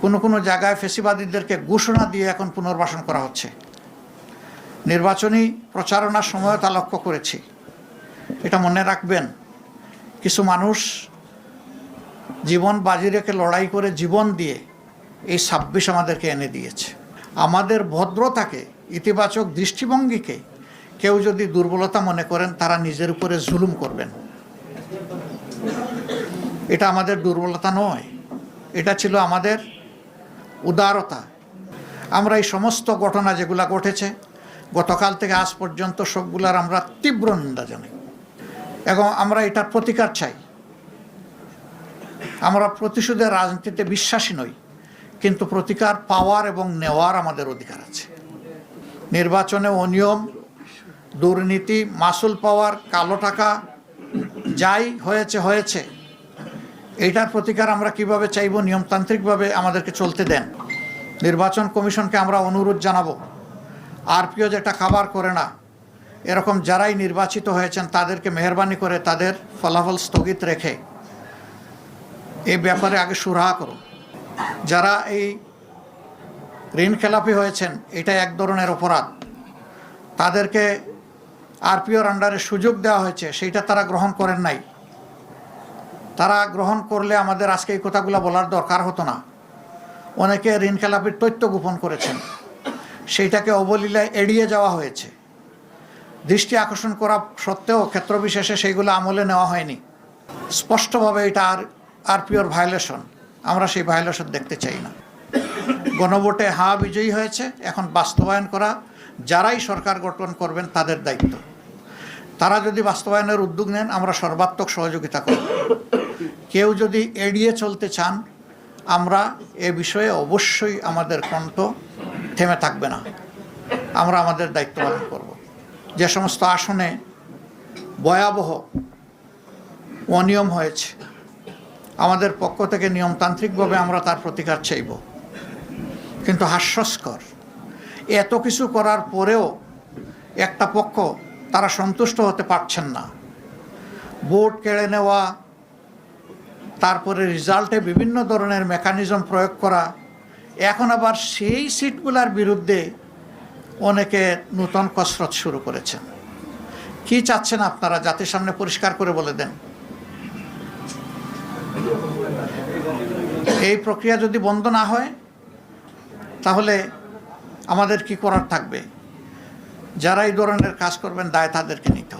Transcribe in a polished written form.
কোনো কোনো জায়গায় ফ্যাসিবাদীদেরকে ঘোষণা দিয়ে এখন পুনর্বাসন করা হচ্ছে। নির্বাচনী প্রচারণার সময় তা লক্ষ্য করেছি। এটা মনে রাখবেন, কিছু মানুষ জীবন বাজি রেখে লড়াই করে জীবন দিয়ে এই ২৬ আমাদেরকে এনে দিয়েছে। আমাদের ভদ্রতাকে, ইতিবাচক দৃষ্টিভঙ্গিকে কেউ যদি দুর্বলতা মনে করেন, তারা নিজের উপরে জুলুম করবেন। এটা আমাদের দুর্বলতা নয়, এটা ছিল আমাদের উদারতা। আমরা এই সমস্ত ঘটনা যেগুলা ঘটেছে গতকাল থেকে আজ পর্যন্ত সবগুলার আমরা তীব্র নিন্দা জানাই এবং আমরা এটার প্রতিকার চাই। আমরা প্রতিশোধের রাজনীতিতে বিশ্বাসী নই, কিন্তু প্রতিকার পাওয়ার এবং নেওয়ার আমাদের অধিকার আছে। নির্বাচনে অনিয়ম, দুর্নীতি, মাসুল পাওয়ার, কালো টাকা যাই হয়েছে, এইটার প্রতিকার আমরা কিভাবে চাইব? নিয়মতান্ত্রিকভাবে আমাদেরকে চলতে দেন। নির্বাচন কমিশনকে আমরা অনুরোধ জানাবো, আরপিও যেটা খাবার করে না, এরকম যারাই নির্বাচিত হয়েছেন তাদেরকে মেহরবানি করে তাদের ফলাফল স্থগিত রেখে এই ব্যাপারে আগে সুরাহা করুন। যারা এই ঋণ খেলাপি হয়েছেন, এটা এক ধরনের অপরাধ। তাদেরকে আরপিওর আন্ডারে সুযোগ দেওয়া হয়েছে, সেইটা তারা গ্রহণ করেন নাই। তারা গ্রহণ করলে আমাদের আজকে এই কথাগুলো বলার দরকার হতো না। অনেকে ঋণ খেলাপির তথ্য গোপন করেছেন, সেইটাকে অবলীলায় এড়িয়ে যাওয়া হয়েছে। দৃষ্টি আকর্ষণ করা সত্ত্বেও ক্ষেত্রবিশেষে সেইগুলো আমলে নেওয়া হয়নি। স্পষ্টভাবে এটা আরপিওর ভায়োলেশন। আমরা সেই ভায়োলেশন দেখতে চাই না। গণভোটে হ্যাঁ বিজয়ী হয়েছে, এখন বাস্তবায়ন করা যারাই সরকার গঠন করবেন তাদের দায়িত্ব। তারা যদি বাস্তবায়নের উদ্যোগ নেন, আমরা সর্বাত্মক সহযোগিতা করব। কেউ যদি এড়িয়ে চলতে চান, আমরা এ বিষয়ে অবশ্যই আমাদের কণ্ঠ থেমে থাকবে না। আমরা আমাদের দায়িত্ব পালন করব। যে সমস্ত আসনে ভয়াবহ অনিয়ম হয়েছে, আমাদের পক্ষ থেকে নিয়মতান্ত্রিকভাবে আমরা তার প্রতিকার চাইব। কিন্তু হাস্যস্কর, এত কিছু করার পরেও একটা পক্ষ তারা সন্তুষ্ট হতে পারছেন না। ভোট কেড়ে নেওয়া, তারপরে রেজাল্টে বিভিন্ন ধরনের মেকানিজম প্রয়োগ করা, এখন আবার সেই সিটগুলোর বিরুদ্ধে অনেকে নূতন কসরত শুরু করেছেন। কি চাচ্ছেন আপনারা? জাতির সামনে পরিষ্কার করে বলে দেন। এই প্রক্রিয়া যদি বন্ধ না হয়, তাহলে আমাদের কি করার থাকবে? যারা এই ধরনের কাজ করবেন, দায় তাদেরকে নিতে হবে।